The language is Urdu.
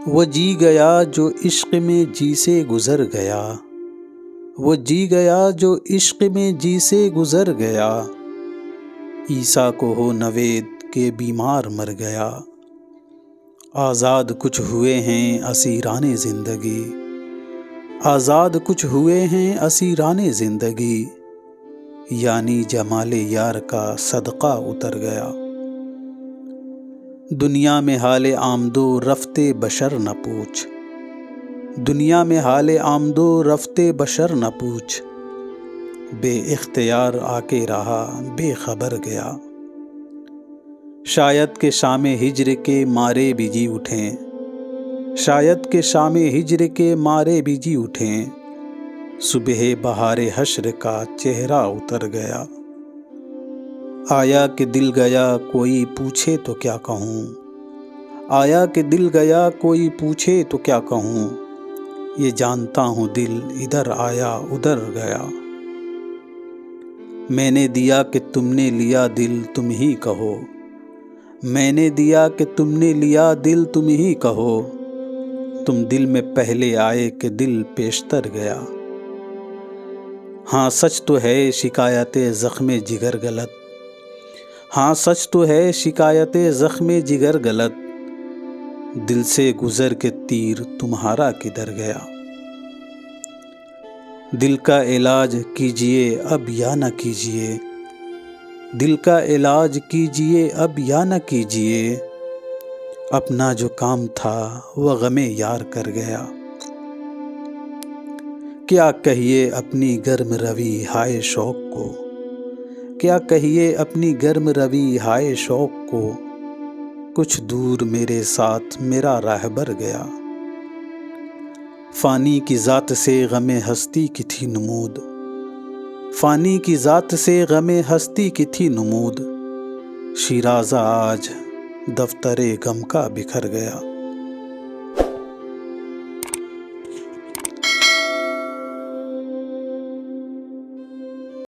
وہ جی گیا جو عشق میں جی سے گزر گیا، وہ جی گیا جو عشق میں جی سے گزر گیا، عیسیٰ کو ہو نوید کہ بیمار مر گیا۔ آزاد کچھ ہوئے ہیں اسیران زندگی، آزاد کچھ ہوئے ہیں اسیران زندگی، یعنی جمال یار کا صدقہ اتر گیا۔ دنیا میں حال آمد و رفت بشر نہ پوچھ، دنیا میں حال آمد و رفت بشر نہ پوچھ، بے اختیار آ کے رہا بے خبر گیا۔ شاید کہ شام ہجر کے مارے بھی جی اٹھیں، شاید کہ شام ہجر کے مارے بھی جی اٹھیں، صبح بہار حشر کا چہرہ اتر گیا۔ آیا کہ دل گیا کوئی پوچھے تو کیا کہوں، آیا کہ دل گیا کوئی پوچھے تو کیا کہوں، یہ جانتا ہوں دل ادھر آیا ادھر گیا۔ میں نے دیا کہ تم نے لیا دل تم ہی کہو، میں نے دیا کہ تم نے لیا دل تم ہی کہو، تم دل میں پہلے آئے کہ دل پیشتر گیا۔ ہاں سچ تو ہے شکایت زخم جگر غلط، ہاں سچ تو ہے شکایت زخم جگر غلط، دل سے گزر کے تیر تمہارا کدھر گیا۔ دل کا علاج کیجئے اب یا نہ کیجئے، دل کا علاج کیجئے اب یا نہ کیجئے، اپنا جو کام تھا وہ غم یار کر گیا۔ کیا کہیے اپنی گرم روی ہائے شوق کو، کیا کہیے اپنی گرم روی ہائے شوق کو، کچھ دور میرے ساتھ میرا راہبر گیا۔ فانی کی ذات سے غم ہستی کی تھی نمود، فانی کی ذات سے غم ہستی کی تھی نمود، شیرازہ آج دفتر غم کا بکھر گیا۔